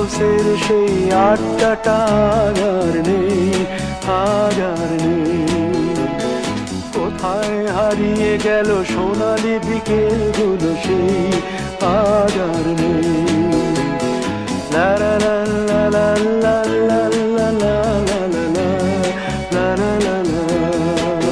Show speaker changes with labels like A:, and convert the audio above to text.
A: রোসের সেই আড্ডাটা আর নেই, আর নেই। কোথায় হারিয়ে গেল সোনালি বিকেলগুলো সেই আর নেই। লা লা লা লা লা লা লা।